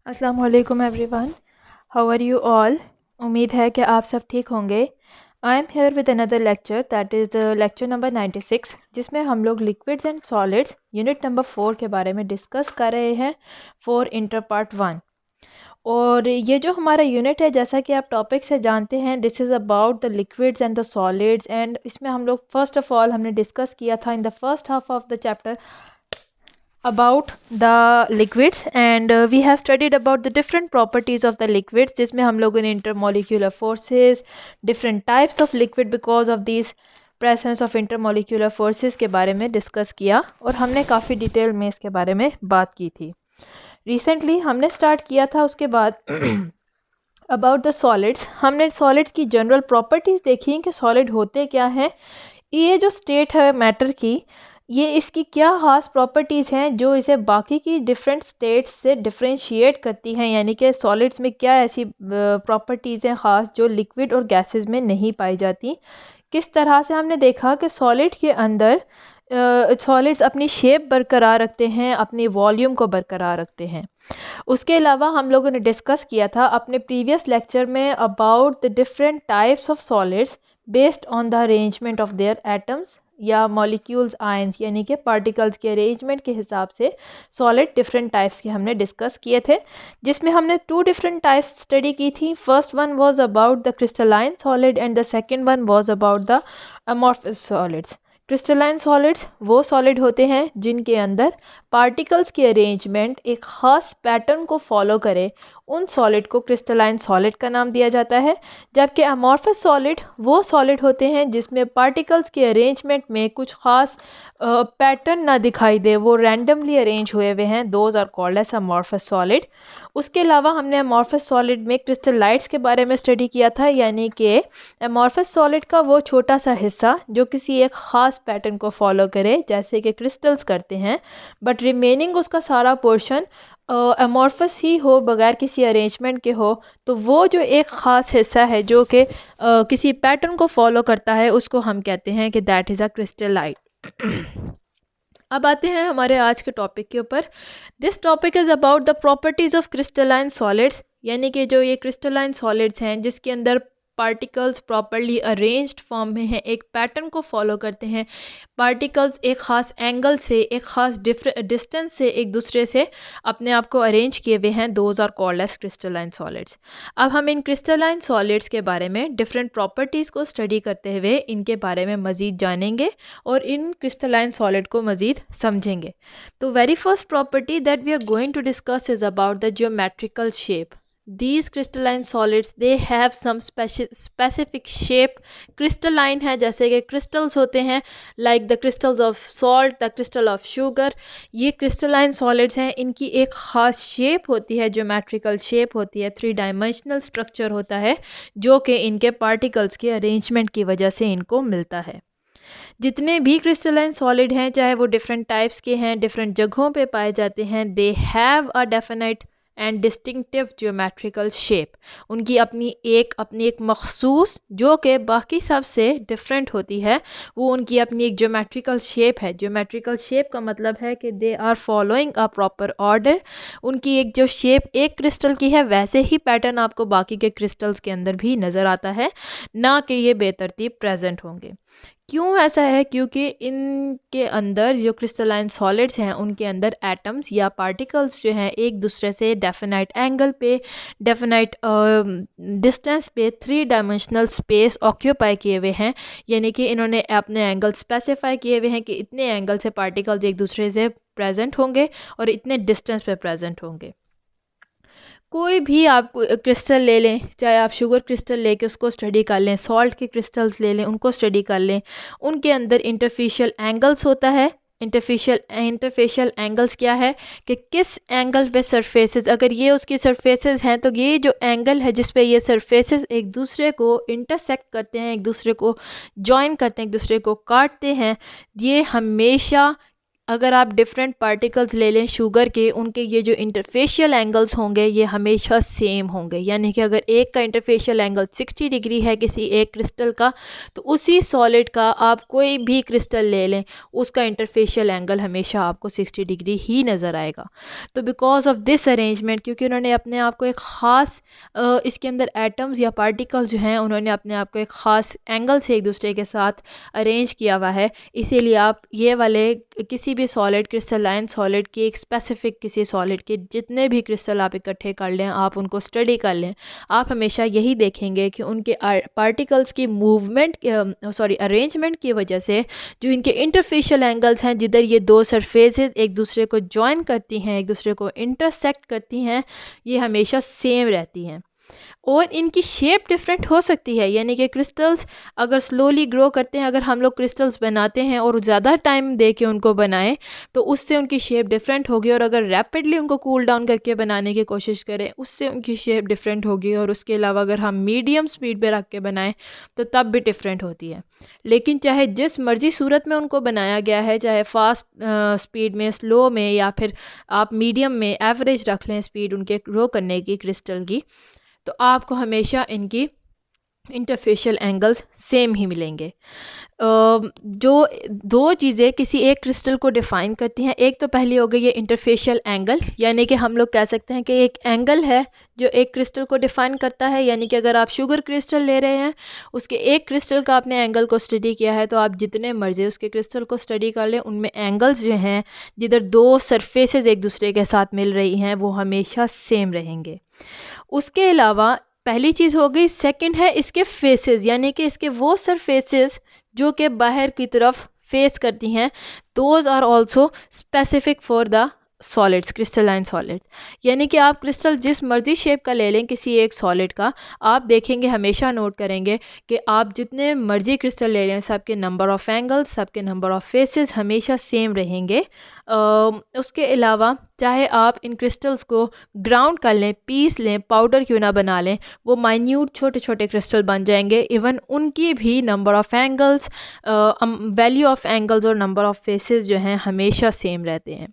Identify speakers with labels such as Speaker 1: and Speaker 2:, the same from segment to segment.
Speaker 1: अस्सलाम वालेकुम everyone, how are you all. उम्मीद है कि आप सब ठीक होंगे। I am here with another lecture that is lecture number 96, जिसमें हम लोग liquids and solids unit number 4 के बारे में डिस्कस कर रहे हैं फॉर इंटर पार्ट 1। और ये जो हमारा यूनिट है, जैसा कि आप टॉपिक से जानते हैं, this is about the liquids and the solids. And इसमें हम लोग फर्स्ट ऑफ ऑल हमने डिस्कस किया था in the first half of the chapter about the liquids, and we have studied about the different properties of the liquids, जिसमें हम लोगों ने intermolecular forces, different types of liquid because of these presence of intermolecular forces के बारे में discuss किया, और हमने काफ़ी डिटेल में इसके बारे में बात की थी। रिसेंटली हमने स्टार्ट किया था उसके बाद अबाउट द सॉलिड्स। हमने सॉलिड्स की जनरल प्रॉपर्टीज़ देखी कि सॉलिड होते क्या हैं, ये जो स्टेट है मैटर की, ये इसकी क्या ख़ास प्रॉपर्टीज़ हैं जो इसे बाकी की डिफरेंट स्टेट्स से डिफरेंशिएट करती हैं, यानी कि सॉलिड्स में क्या ऐसी प्रॉपर्टीज़ हैं ख़ास जो लिक्विड और गैसेस में नहीं पाई जाती। किस तरह से हमने देखा कि सॉलिड के अंदर सॉलिड्स अपनी शेप बरकरार रखते हैं, अपनी वॉल्यूम को बरकरार रखते हैं। उसके अलावा हम लोगों ने डिस्कस किया था अपने प्रीवियस लेक्चर में about the different types of solids based on the arrangement of their atoms या मॉलिक्यूल्स आयंस, यानी कि पार्टिकल्स के अरेंजमेंट के हिसाब से सॉलिड डिफरेंट टाइप्स के हमने डिस्कस किए थे, जिसमें हमने 2 डिफरेंट टाइप्स स्टडी की थी। First one was about the crystalline solid and the second one was about the amorphous solids. Crystalline solids वो सॉलिड होते हैं जिनके अंदर पार्टिकल्स की अरेंजमेंट एक ख़ास पैटर्न को फॉलो करे, उन सॉलिड को क्रिस्टलाइन सॉलिड का नाम दिया जाता है। जबकि अमॉर्फस सॉलिड वो सॉलिड होते हैं जिसमें पार्टिकल्स के अरेंजमेंट में कुछ ख़ास पैटर्न ना दिखाई दे, वो रैंडमली अरेंज हुए हुए हैं, those are called as amorphous solid. उसके अलावा हमने अमॉर्फस सॉलिड में क्रिस्टलाइट्स के बारे में स्टडी किया था, यानी कि अमॉर्फस सॉलिड का वो छोटा सा हिस्सा जो किसी एक ख़ास पैटर्न को फॉलो करे, जैसे कि क्रिस्टल्स करते हैं, बट रिमेनिंग उसका सारा पोर्शन अमॉर्फस ही हो, बगैर किसी अरेंजमेंट के हो। तो वो जो एक ख़ास हिस्सा है जो कि किसी पैटर्न को फॉलो करता है, उसको हम कहते हैं कि दैट इज़ अ क्रिस्टलाइट। अब आते हैं हमारे आज के टॉपिक के ऊपर। This topic is about the properties of crystalline solids, यानी कि जो ये क्रिस्टलाइन सॉलिड्स हैं जिसके अंदर पार्टिकल्स प्रॉपरली अरेंज्ड फॉर्म में हैं, एक पैटर्न को फॉलो करते हैं, पार्टिकल्स एक ख़ास एंगल से, एक ख़ास डिस्टेंस से एक दूसरे से अपने आप को अरेंज किए हुए हैं, those are called as crystalline solids. अब हम इन क्रिस्टलाइन सॉलिड्स के बारे में डिफरेंट प्रॉपर्टीज़ को स्टडी करते हुए इनके बारे में मज़ीद जानेंगे और इन क्रिस्टलाइन सॉलिड को मज़ीद समझेंगे। तो very first property that we are going to discuss is about the geometrical shape. These crystalline solids they have some specific shape। crystalline है जैसे कि crystals होते हैं, like the crystals of salt, the crystal of sugar। ये crystalline solids हैं, इनकी एक ख़ास शेप होती है, geometrical shape होती है, 3 dimensional structure होता है, जो कि इनके particles के arrangement की वजह से इनको मिलता है। जितने भी क्रिस्टलाइन सॉलिड हैं, चाहे वो डिफरेंट टाइप्स के हैं, डिफरेंट जगहों पे पाए जाते हैं, they have a definite and distinctive geometrical shape. उनकी अपनी एक मखसूस, जो कि बाकी सब से डिफरेंट होती है, वो उनकी अपनी एक ज्योमेट्रिकल शेप है। ज्योमेट्रिकल शेप का मतलब है कि they are following a proper order. उनकी एक जो शेप एक क्रिस्टल की है, वैसे ही पैटर्न आपको बाकी के क्रिस्टल्स के अंदर भी नज़र आता है, ना कि ये बेतरतीब प्रेजेंट होंगे। क्यों ऐसा है? क्योंकि इनके अंदर जो क्रिस्टलाइन सॉलिड्स हैं, उनके अंदर एटम्स या पार्टिकल्स जो हैं एक दूसरे से डेफिनाइट एंगल पे, डेफिनाइट डिस्टेंस पे 3 डायमेंशनल स्पेस ऑक्यूपाई किए हुए हैं, यानी कि इन्होंने अपने एंगल स्पेसिफाई किए हुए हैं कि इतने एंगल से पार्टिकल्स एक दूसरे से प्रेजेंट होंगे और इतने डिस्टेंस पे प्रेजेंट होंगे। कोई भी आप क्रिस्टल ले लें, चाहे आप शुगर क्रिस्टल लेके उसको स्टडी कर लें, सॉल्ट के क्रिस्टल्स ले लें उनको स्टडी कर लें, उनके अंदर इंटरफेशियल एंगल्स होता है। इंटरफेशियल एंगल्स क्या है कि किस एंगल पे सरफेसेस, अगर ये उसकी सरफेसेस हैं तो ये जो एंगल है जिस पे ये सरफेसेस एक दूसरे को इंटरसेक्ट करते हैं, एक दूसरे को जॉइन करते हैं, एक दूसरे को काटते हैं, ये हमेशा अगर आप डिफरेंट पार्टिकल्स ले लें शुगर के, उनके ये जो इंटरफेशियल एंगल्स होंगे ये हमेशा सेम होंगे। यानी कि अगर एक का इंटरफेशियल एंगल 60 डिग्री है किसी एक क्रिस्टल का, तो उसी सॉलिड का आप कोई भी क्रिस्टल ले लें, उसका इंटरफेशियल एंगल हमेशा आपको 60 डिग्री ही नज़र आएगा। तो बिकॉज ऑफ दिस अरेंजमेंट, क्योंकि उन्होंने अपने आप को एक ख़ास इसके अंदर एटम्स या पार्टिकल जो हैं उन्होंने अपने आप को एक ख़ास एंगल से एक दूसरे के साथ अरेंज किया हुआ है, इसीलिए आप ये वाले किसी भी सॉलिड, क्रिस्टलाइन सॉलिड की एक स्पेसिफिक किसी सॉलिड के जितने भी क्रिस्टल आप इकट्ठे कर लें, आप उनको स्टडी कर लें, आप हमेशा यही देखेंगे कि उनके पार्टिकल्स की मूवमेंट अरेंजमेंट की वजह से जो इनके इंटरफेशियल एंगल्स हैं, जिधर ये दो सरफेसेस एक दूसरे को ज्वाइन करती हैं, एक दूसरे को इंटरसेक्ट करती हैं, ये हमेशा सेम रहती हैं। और इनकी शेप डिफरेंट हो सकती है। यानी कि क्रिस्टल्स अगर स्लोली ग्रो करते हैं, अगर हम लोग क्रिस्टल्स बनाते हैं और ज़्यादा टाइम दे के उनको बनाएं, तो उससे उनकी शेप डिफरेंट होगी। और अगर रैपिडली उनको कूल डाउन करके बनाने की कोशिश करें, उससे उनकी शेप डिफरेंट होगी। और उसके अलावा अगर हम मीडियम स्पीड पे रख के बनाएं तो तब भी डिफरेंट होती है। लेकिन चाहे जिस मर्जी सूरत में उनको बनाया गया है, चाहे फास्ट स्पीड में, स्लो में, या फिर आप मीडियम में एवरेज रख लें स्पीड उनके ग्रो करने की क्रिस्टल की, तो आपको हमेशा इनकी इंटरफेशियल एंगल्स सेम ही मिलेंगे। जो दो चीज़ें किसी एक क्रिस्टल को डिफ़ाइन करती हैं, एक तो पहली हो गई ये इंटरफेशियल एंगल, यानी कि हम लोग कह सकते हैं कि एक एंगल है जो एक क्रिस्टल को डिफ़ाइन करता है। यानी कि अगर आप शुगर क्रिस्टल ले रहे हैं, उसके एक क्रिस्टल का आपने एंगल को स्टडी किया है, तो आप जितने मर्जी उसके क्रिस्टल को स्टडी कर लें, उनमें एंगल्स जो हैं जिधर दो सरफेसेस एक दूसरे के साथ मिल रही हैं, वो हमेशा सेम रहेंगे। उसके अलावा पहली चीज़ हो गई। सेकंड है इसके फेसेस, यानी कि इसके वो सरफेसेस जो कि बाहर की तरफ फेस करती हैं, those are also specific for the solids, crystalline solids. यानी कि आप क्रिस्टल जिस मर्जी शेप का ले लें किसी एक सॉलिड का, आप देखेंगे, हमेशा नोट करेंगे कि आप जितने मर्जी क्रिस्टल ले लें, सबके नंबर ऑफ़ एंगल्स, सबके नंबर ऑफ़ फेसेस हमेशा सेम रहेंगे। उसके अलावा चाहे आप इन क्रिस्टल्स को ग्राउंड कर लें, पीस लें, पाउडर क्यों ना बना लें, वो माइन्यूट छोटे छोटे क्रिस्टल बन जाएंगे। इवन उनकी भी number of angles, value of angles और नंबर ऑफ़ फेसेस जो हैं हमेशा सेम रहते हैं।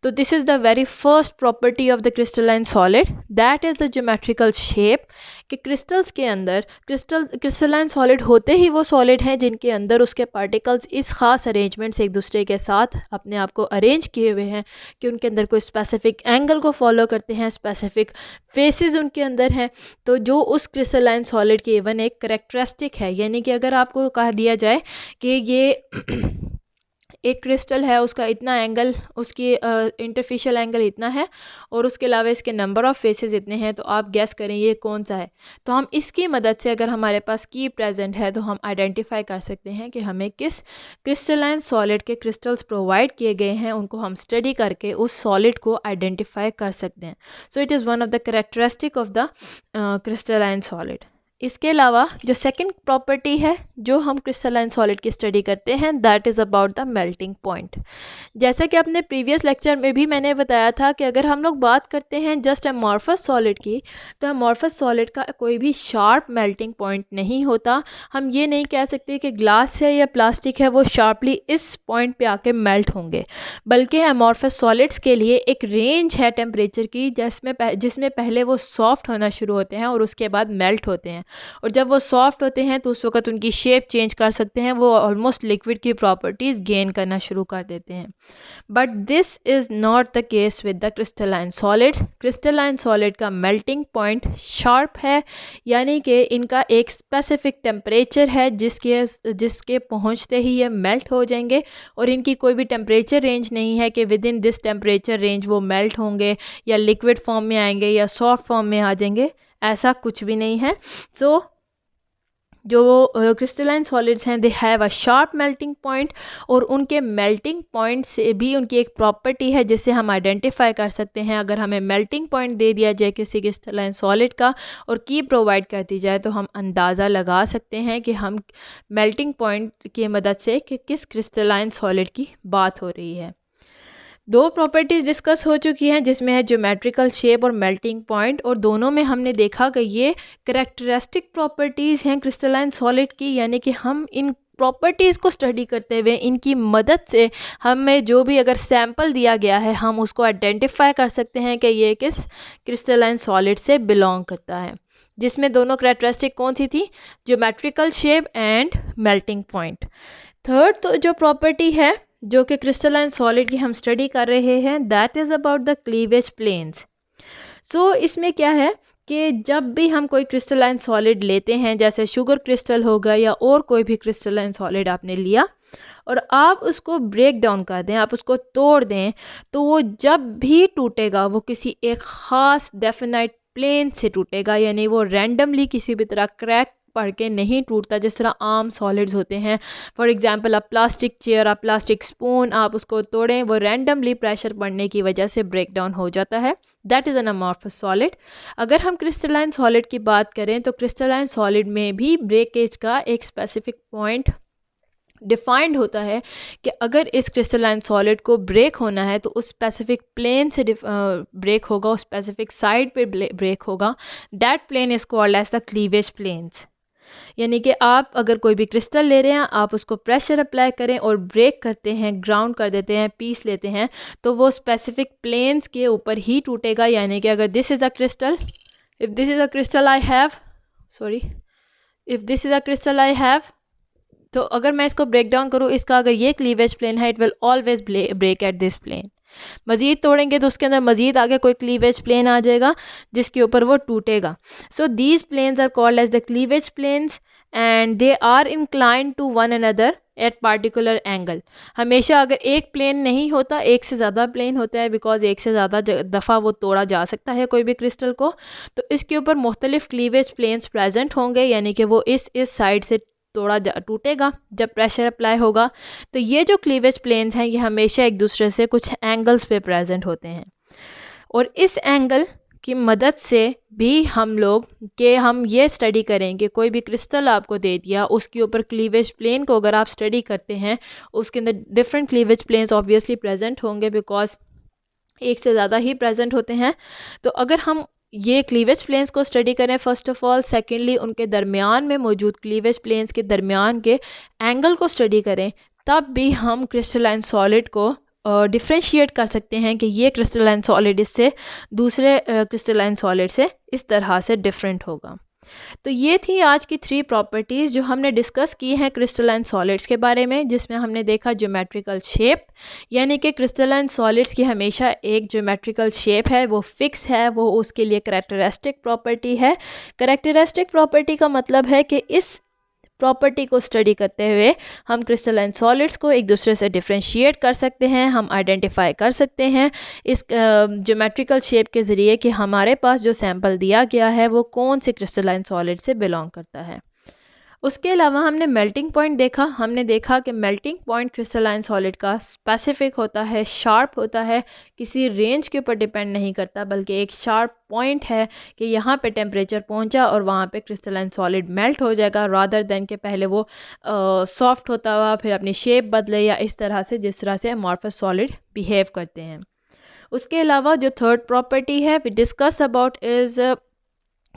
Speaker 1: तो this is the very first property of the crystalline solid, that is the geometrical shape. कि क्रिस्टल्स के अंदर, क्रिस्टलाइन सॉलिड होते ही वो सॉलिड हैं जिनके अंदर उसके पार्टिकल्स इस ख़ास अरेंजमेंट से एक दूसरे के साथ अपने आप को अरेंज किए हुए हैं कि उनके अंदर कोई स्पेसिफिक एंगल को फॉलो करते हैं, स्पेसिफिक फेसेस उनके अंदर हैं। तो जो उस क्रिस्टलाइन सॉलिड की इवन एक करेक्टरिस्टिक है। यानी कि अगर आपको कह दिया जाए कि ये एक क्रिस्टल है, उसका इतना एंगल, उसकी इंटरफेशियल एंगल इतना है और उसके अलावा इसके नंबर ऑफ़ फेसेस इतने हैं, तो आप गैस करें ये कौन सा है। तो हम इसकी मदद से, अगर हमारे पास की प्रेजेंट है, तो हम आइडेंटिफाई कर सकते हैं कि हमें किस क्रिस्टलाइन सॉलिड के क्रिस्टल्स प्रोवाइड किए गए हैं, उनको हम स्टडी करके उस सॉलिड को आइडेंटिफाई कर सकते हैं। So it is one of the characteristic of the crystalline solid. इसके अलावा जो सेकंड प्रॉपर्टी है जो हम क्रिस्टलाइन सॉलिड की स्टडी करते हैं, that is about the melting point. जैसा कि अपने प्रीवियस लेक्चर में भी मैंने बताया था कि अगर हम लोग बात करते हैं जस्ट अमॉर्फस सॉलिड की, तो अमॉर्फस सॉलिड का कोई भी शार्प मेल्टिंग पॉइंट नहीं होता। हम ये नहीं कह सकते कि ग्लास है या प्लास्टिक है वो शार्पली इस पॉइंट पे आके मेल्ट होंगे, बल्कि अमॉर्फस सॉलिड्स के लिए एक रेंज है टेम्परेचर की, जिसमें पहले वो सॉफ्ट होना शुरू होते हैं और उसके बाद मेल्ट होते हैं। और जब वो सॉफ्ट होते हैं तो उस वक्त उनकी शेप चेंज कर सकते हैं, वो ऑलमोस्ट लिक्विड की प्रॉपर्टीज़ गेन करना शुरू कर देते हैं। But this is not the case with the crystalline solids. Crystalline solid का मेल्टिंग पॉइंट शार्प है, यानी कि इनका एक स्पेसिफिक टेम्परेचर है जिसके पहुंचते ही ये मेल्ट हो जाएंगे। और इनकी कोई भी टेम्परेचर रेंज नहीं है कि with in this temperature range वो मेल्ट होंगे या लिक्विड फॉर्म में आएंगे या सॉफ्ट फॉर्म में आ जाएंगे, ऐसा कुछ भी नहीं है। सो जो क्रिस्टलाइन सॉलिड्स हैं, they have a sharp melting point, और उनके मेल्टिंग पॉइंट से भी उनकी एक प्रॉपर्टी है जिससे हम आइडेंटिफाई कर सकते हैं। अगर हमें मेल्टिंग पॉइंट दे दिया जाए किसी क्रिस्टलाइन सॉलिड का और की प्रोवाइड कर दी जाए, तो हम अंदाज़ा लगा सकते हैं कि हम मेल्टिंग पॉइंट की मदद से कि किस क्रिस्टलाइन सॉलिड की बात हो रही है। दो प्रॉपर्टीज़ डिस्कस हो चुकी हैं, जिसमें है ज्योमेट्रिकल शेप और मेल्टिंग पॉइंट, और दोनों में हमने देखा कि ये करेक्टरिस्टिक प्रॉपर्टीज़ हैं क्रिस्टलाइन सॉलिड की। यानी कि हम इन प्रॉपर्टीज़ को स्टडी करते हुए इनकी मदद से हमें जो भी अगर सैंपल दिया गया है हम उसको आइडेंटिफाई कर सकते हैं कि ये किस क्रिस्टलाइन सॉलिड से बिलोंग करता है, जिसमें दोनों कैरेक्टरिस्टिक कौन सी थी, geometrical shape and melting point. Third तो जो प्रॉपर्टी है जो कि क्रिस्टलाइन सॉलिड की हम स्टडी कर रहे हैं, that is about the cleavage planes. So इसमें क्या है कि जब भी हम कोई क्रिस्टलाइन सॉलिड लेते हैं, जैसे शुगर क्रिस्टल होगा या और कोई भी क्रिस्टलाइन सॉलिड आपने लिया और आप उसको ब्रेक डाउन कर दें, आप उसको तोड़ दें, तो वो जब भी टूटेगा वो किसी एक ख़ास डेफिनाइट प्लेन से टूटेगा, यानी वो रैंडमली किसी भी तरह क्रैक पड़ के नहीं टूटता जिस तरह आम सॉलिड्स होते हैं। फॉर एग्जांपल आप प्लास्टिक चेयर, आप प्लास्टिक स्पून, आप उसको तोड़ें, वो रैंडमली प्रेशर पड़ने की वजह से ब्रेक डाउन हो जाता है। That is an amorphous solid. अगर हम क्रिस्टलाइन सॉलिड की बात करें तो क्रिस्टलाइन सॉलिड में भी ब्रेकेज का एक स्पेसिफिक पॉइंट डिफाइंड होता है कि अगर इस क्रिस्टलाइन सॉलिड को ब्रेक होना है तो उस स्पेसिफिक प्लेन से ब्रेक होगा, उस स्पेसिफिक साइड पे ब्रेक होगा। That plane is called as the cleavage planes. यानी कि आप अगर कोई भी क्रिस्टल ले रहे हैं, आप उसको प्रेशर अप्लाई करें और ब्रेक करते हैं, ग्राउंड कर देते हैं, पीस लेते हैं, तो वो स्पेसिफिक प्लेन्स के ऊपर ही टूटेगा। यानी कि अगर this is a crystal, if this is a crystal I have, if this is a crystal I have, तो अगर मैं इसको ब्रेक डाउन करूँ, इसका अगर ये क्लीवेज प्लेन है, it will always break at this plane. मज़ीद तोड़ेंगे तो उसके अंदर मज़ीद आगे कोई क्लीवेज प्लेन आ जाएगा जिसके ऊपर वो टूटेगा। So these planes are called as the cleavage planes and they are inclined to one another at particular angle. हमेशा अगर एक प्लेन नहीं होता, एक से ज़्यादा प्लेन होता है, बिकॉज एक से ज़्यादा दफ़ा वो तोड़ा जा सकता है कोई भी क्रिस्टल को, तो इसके ऊपर मुख्तलिफ क्लीवेज प्लेन्स प्रेजेंट होंगे, यानी कि वो इस साइड से तोड़ा टूटेगा जब प्रेशर अप्लाई होगा। तो ये जो क्लीवेज प्लेन्स हैं ये हमेशा एक दूसरे से कुछ एंगल्स पे प्रेजेंट होते हैं और इस एंगल की मदद से भी हम लोग हम ये स्टडी करें कि कोई भी क्रिस्टल आपको दे दिया, उसके ऊपर क्लीवेज प्लेन को अगर आप स्टडी करते हैं, उसके अंदर different cleavage planes obviously present होंगे बिकॉज एक से ज़्यादा ही प्रेजेंट होते हैं। तो अगर हम ये क्लीवेज प्लेन्स को स्टडी करें फर्स्ट ऑफ ऑल, सेकेंडली उनके दरमियान में मौजूद क्लीवेज प्लेन्स के दरमियान के एंगल को स्टडी करें, तब भी हम क्रिस्टलाइन सॉलिड को डिफ्रेंशिएट कर सकते हैं कि ये क्रिस्टलाइन सॉलिड इससे दूसरे क्रिस्टलाइन सॉलिड से इस तरह से डिफरेंट होगा। तो ये थी आज की 3 प्रॉपर्टीज़ जो हमने डिस्कस की हैं क्रिस्टलाइन सॉलिड्स के बारे में, जिसमें हमने देखा ज्योमेट्रिकल शेप, यानी कि क्रिस्टलाइन सॉलिड्स की हमेशा एक ज्योमेट्रिकल शेप है, वो फिक्स है, वो उसके लिए कैरेक्टरिस्टिक प्रॉपर्टी है। कैरेक्टरिस्टिक प्रॉपर्टी का मतलब है कि इस प्रॉपर्टी को स्टडी करते हुए हम क्रिस्टलाइन सॉलिड्स को एक दूसरे से डिफ्रेंशिएट कर सकते हैं, हम आइडेंटिफाई कर सकते हैं इस ज्योमेट्रिकल शेप के ज़रिए कि हमारे पास जो सैंपल दिया गया है वो कौन से क्रिस्टलाइन सॉलिड से बिलोंग करता है। उसके अलावा हमने मेल्टिंग पॉइंट देखा। हमने देखा कि मेल्टिंग पॉइंट क्रिस्टलाइन सॉलिड का स्पेसिफिक होता है, शार्प होता है, किसी रेंज के ऊपर डिपेंड नहीं करता, बल्कि एक शार्प पॉइंट है कि यहाँ पे टेम्परेचर पहुँचा और वहाँ पे क्रिस्टलाइन सॉलिड मेल्ट हो जाएगा, रादर देन के पहले वो सॉफ्ट होता हुआ फिर अपनी शेप बदले या इस तरह से जिस तरह से अमॉर्फस सॉलिड बिहेव करते हैं। उसके अलावा जो थर्ड प्रॉपर्टी है we discuss about is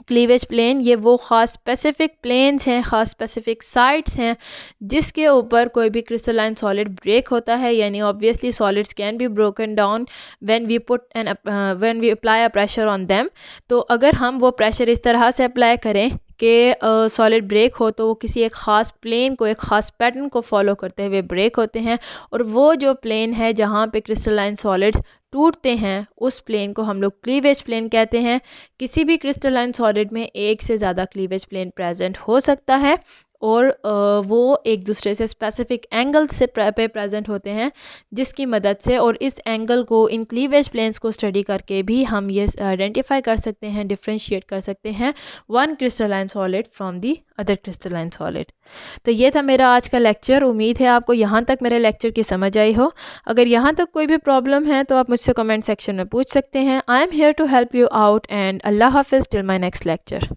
Speaker 1: cleavage plane. ये वो ख़ास स्पेसिफिक प्लेन्स हैं, ख़ास स्पेसिफिक साइट्स हैं जिसके ऊपर कोई भी क्रिस्टलाइन सॉलिड ब्रेक होता है, यानी obviously solids can be broken down when we apply a pressure on them. तो अगर हम वो प्रेशर इस तरह से अप्लाई करें कि सॉलिड ब्रेक हो तो वो किसी एक ख़ास प्लेन को, एक ख़ास पैटर्न को फॉलो करते हुए ब्रेक होते हैं, और वो जो प्लेन है जहाँ पे क्रिस्टलाइन सॉलिड्स टूटते हैं उस प्लेन को हम लोग क्लीवेज प्लेन कहते हैं। किसी भी क्रिस्टलाइन सॉलिड में एक से ज़्यादा क्लीवेज प्लेन प्रेजेंट हो सकता है और वो एक दूसरे से स्पेसिफिक एंगल से पे प्रेजेंट होते हैं, जिसकी मदद से और इस एंगल को, इन क्लीवेज प्लेन्स को स्टडी करके भी हम ये आइडेंटिफाई कर सकते हैं, डिफ्रेंशिएट कर सकते हैं one crystalline solid from the other crystalline solid. तो ये था मेरा आज का लेक्चर। उम्मीद है आपको यहाँ तक मेरे लेक्चर की समझ आई हो। अगर यहाँ तक कोई भी प्रॉब्लम है तो आप मुझसे कमेंट सेक्शन में पूछ सकते हैं। I am here to help you out and Allah हाफिज़ टिल माई नेक्स्ट लेक्चर।